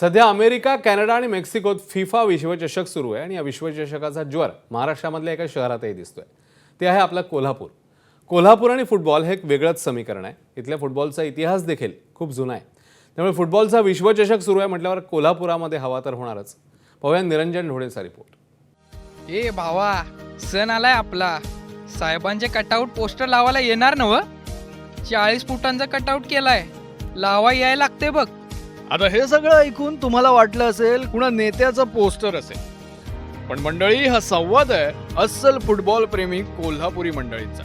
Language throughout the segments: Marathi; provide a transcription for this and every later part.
सध्या अमेरिका, कॅनडा आणि मेक्सिकोत फिफा विश्वचषक सुरू आहे आणि या विश्वचषकाचा ज्वर महाराष्ट्रामधल्या एका शहरातही दिसतोय. ते आहे आपला कोल्हापूर. कोल्हापूर आणि फुटबॉल हे एक वेगळंच समीकरण आहे. इथल्या फुटबॉलचा इतिहास देखील खूप जुना आहे. त्यामुळे फुटबॉलचा विश्वचषक सुरू आहे म्हटल्यावर कोल्हापुरामध्ये हवा तर होणारच. पाहूया निरंजन ढोळेचा रिपोर्ट. ए भावा, सण आलाय आपला. साहेबांचे कटआउट पोस्टर लावायला येणार नव? 40 फुटांचा कटआउट केलाय, लावा यायला लागते बघ. आता हे सगळं ऐकून तुम्हाला वाटलं असेल कुणा नेत्याचं पोस्टर असेल, पण मंडळी हा संवाद आहे अस्सल फुटबॉल प्रेमी कोल्हापुरी मंडळींचा.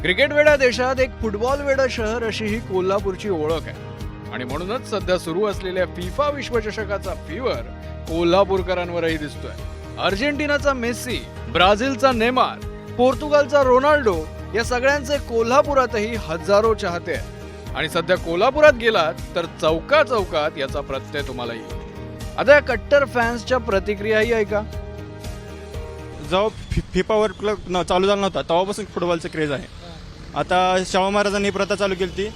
क्रिकेट वेडा देशात एक फुटबॉल वेडा शहर अशी ही कोल्हापूरची ओळख आहे आणि म्हणूनच सध्या सुरू असलेल्या फिफा विश्वचषकाचा फीवर कोल्हापूरकरांवरही दिसतोय. अर्जेंटिनाचा मेस्सी, ब्राझीलचा नेमार, पोर्तुगालचा रोनाल्डो या सगळ्यांचे कोल्हापुरातही हजारो चाहते आहेत. आणि सध्या कोल्हापुरात गेलात तर चौका चौकात याचा प्रत्यय तुम्हाला येईल. आता या कट्टर फॅन्सच्या प्रतिक्रियाही ऐका. जेव्हा फिफा वर्ल्ड कप चालू झाला नव्हता तेव्हापासून फुटबॉलचं क्रेज आहे. आता शाहू महाराजांनी प्रथा चालू केली ती.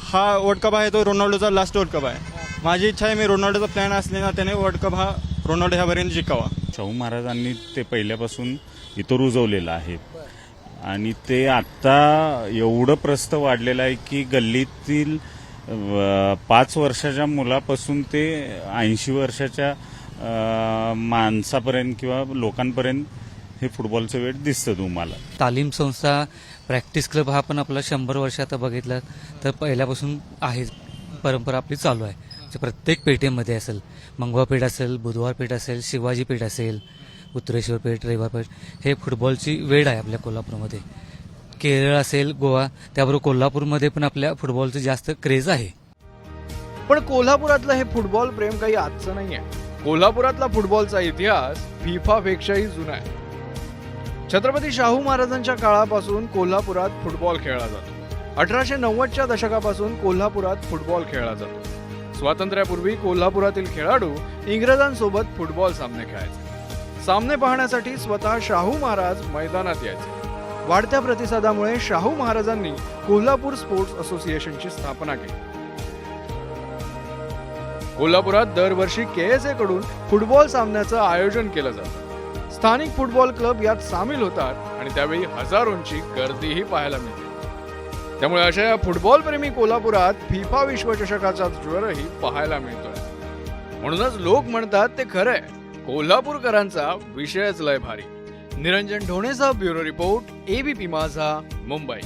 हा वर्ल्ड कप आहे तो रोनाल्डोचा लास्ट वर्ल्ड कप आहे. माझी इच्छा आहे, मी रोनाल्डोचा प्लॅन असलेला त्याने वर्ल्ड कप हा रोनाल्डो ह्यापर्यंत जिंकावा. शाहू महाराजांनी ते पहिल्यापासून इथं रुजवलेलं आहे आणि ते आता एवढं प्रस्त वाढलेलं आहे की गल्लीतील 5 वर्षाच्या मुलापासून ते 80 वर्षाच्या माणसापर्यंत किंवा लोकांपर्यंत हे फुटबॉलचं वेळ दिसतं तुम्हाला. तालीम संस्था, प्रॅक्टिस क्लब हा पण आपला 100 वर्ष आता बघितलं तर पहिल्यापासून आहे, परंपरा आपली चालू आहे. प्रत्येक पेठेमध्ये असेल, मंगवा पेठ असेल, बुधवार पेठ असेल, शिवाजी पेठ असेल, उत्तरेश्वर पेठ, रविवार पेठ, हे फुटबॉलची वेळ आहे आपल्या कोल्हापूरमध्ये. केरळ असेल, गोवा, त्याबरोबर कोल्हापूरमध्ये पण आपल्या फुटबॉलचं जास्त क्रेज आहे. पण कोल्हापुरातलं हे फुटबॉल प्रेम काही आजचं नाहीये. कोल्हापुरातला फुटबॉलचा इतिहास फिफा पेक्षाही जुना आहे. छत्रपती शाहू महाराजांच्या काळापासून कोल्हापुरात फुटबॉल खेळला जातो. 1890च्या दशकापासून कोल्हापुरात फुटबॉल खेळला जातो. स्वातंत्र्यापूर्वी कोल्हापुरातील खेळाडू इंग्रजांसोबत फुटबॉल सामने खेळायचे. सामने पाहण्यासाठी स्वतः शाहू महाराज मैदानात यायचे. वाढत्या प्रतिसादामुळे शाहू महाराजांनी कोल्हापूर स्पोर्ट्स असोसिएशनची स्थापना केली. कोल्हापुरात दरवर्षी KSA कडून फुटबॉल सामन्याचं आयोजन केलं जातं. स्थानिक फुटबॉल क्लब यात सामील होतात आणि त्यावेळी हजारोंची गर्दीही पाहायला मिळते. त्यामुळे अशा या फुटबॉल प्रेमी कोल्हापुरात फिफा विश्वचषकाचा ज्वरही पाहायला मिळतोय. म्हणूनच लोक म्हणतात ते खरंय, कोल्हापूरकरांचा विषयच लय भारी. निरंजन ढोणेचा ब्युरो रिपोर्ट, ABP माझा, मुंबई.